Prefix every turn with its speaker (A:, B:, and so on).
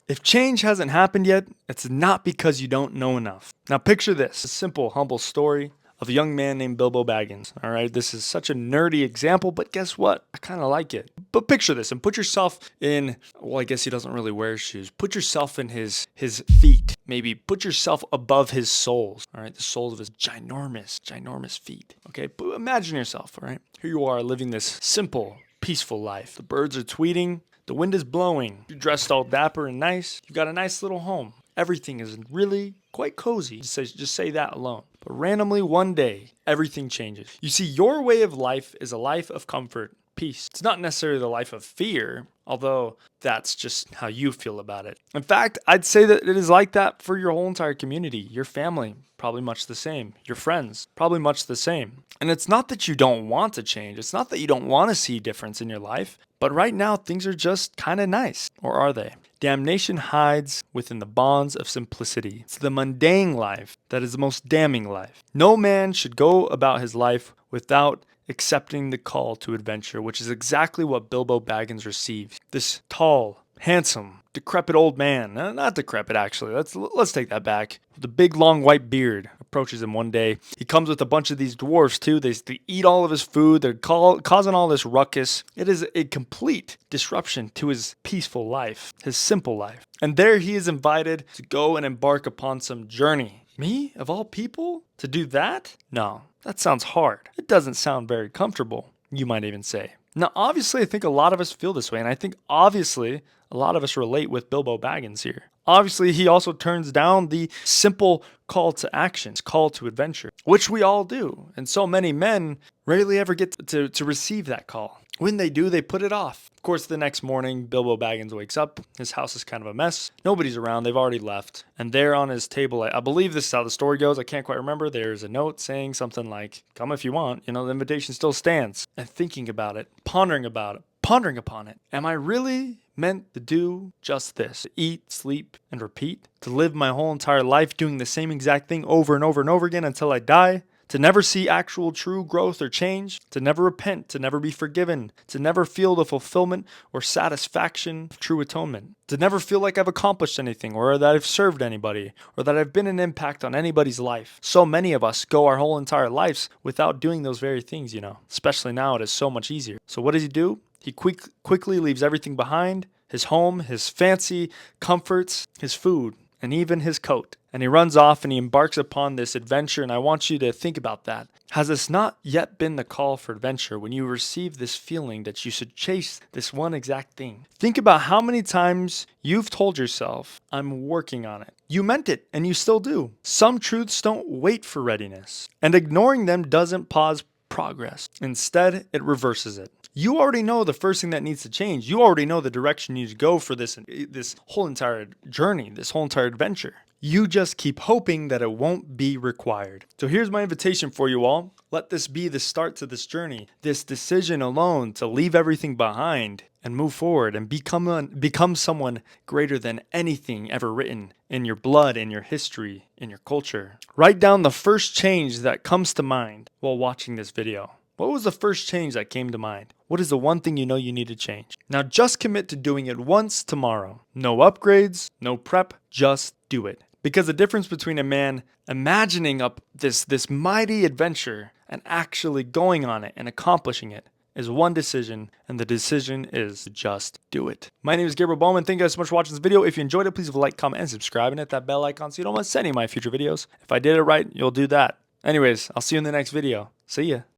A: If change hasn't happened yet, it's not because you don't know enough. Now picture this, a simple, humble story of a young man named Bilbo Baggins. All right, this is such a nerdy example, but guess what? I kind of like it. But picture this and put yourself in, well, I guess he doesn't really wear shoes. Put yourself in his feet. Maybe put yourself above his soles. All right, the soles of his ginormous feet. Okay, but imagine yourself, all right? Here you are living this simple, peaceful life. The birds are tweeting. The wind is blowing. You're dressed all dapper and nice. You've got a nice little home. Everything is really quite cozy. Just say that alone. But randomly one day, everything changes. You see, your way of life is a life of comfort, peace. It's not necessarily the life of fear, although that's just how you feel about it. In fact, I'd say that it is like that for your whole entire community, your family, probably much the same, your friends, probably much the same. And it's not that you don't want to change. It's not that you don't want to see difference in your life. But right now, things are just kind of nice. Or are they? Damnation hides within the bonds of simplicity. It's the mundane life that is the most damning life. No man should go about his life without accepting the call to adventure, which is exactly what Bilbo Baggins received. This tall, handsome, decrepit old man, not decrepit actually, let's take that back, with a big long white beard, approaches him one day. He comes with a bunch of these dwarfs too. They eat all of his food. They're causing all this ruckus. It is a complete disruption to his peaceful life, his simple life. And there he is invited to go and embark upon some journey. Me, of all people, to do that? No, that sounds hard. It doesn't sound very comfortable, you might even say. Now, obviously, I think a lot of us feel this way, and I think obviously a lot of us relate with Bilbo Baggins here. Obviously, he also turns down the simple call to action, call to adventure, which we all do. And so many men rarely ever get to receive that call. When they do, they put it off. Of course, the next morning, Bilbo Baggins wakes up. His house is kind of a mess. Nobody's around. They've already left. And there on his table, I believe this is how the story goes. I can't quite remember. There's a note saying something like, come if you want. You know, the invitation still stands. And thinking about it, pondering upon it. Am I really meant to do just this? To eat, sleep, and repeat? To live my whole entire life doing the same exact thing over and over and over again until I die? To never see actual true growth or change? To never repent? To never be forgiven? To never feel the fulfillment or satisfaction of true atonement? To never feel like I've accomplished anything, or that I've served anybody, or that I've been an impact on anybody's life? So many of us go our whole entire lives without doing those very things, Especially now, it is so much easier. So what does he do? He quickly leaves everything behind, his home, his fancy comforts, his food, and even his coat. And he runs off and he embarks upon this adventure, and I want you to think about that. Has this not yet been the call for adventure when you receive this feeling that you should chase this one exact thing? Think about how many times you've told yourself, I'm working on it. You meant it, and you still do. Some truths don't wait for readiness, and ignoring them doesn't pause progress. Instead, it reverses it. You already know the first thing that needs to change. You already know the direction you need to go for this whole entire journey, this whole entire adventure. You just keep hoping that it won't be required. So here's my invitation for you all. Let this be the start to this journey, this decision alone to leave everything behind and move forward and become someone greater than anything ever written in your blood, in your history, in your culture. Write down the first change that comes to mind while watching this video. What was the first change that came to mind? What is the one thing you know you need to change? Now just commit to doing it once tomorrow. No upgrades, no prep, just do it. Because the difference between a man imagining up this mighty adventure and actually going on it and accomplishing it is one decision, and the decision is to just do it. My name is Gabriel Bowman. Thank you guys so much for watching this video. If you enjoyed it, please leave a like, comment, and subscribe, and hit that bell icon so you don't miss any of my future videos. If I did it right, you'll do that. Anyways, I'll see you in the next video. See ya.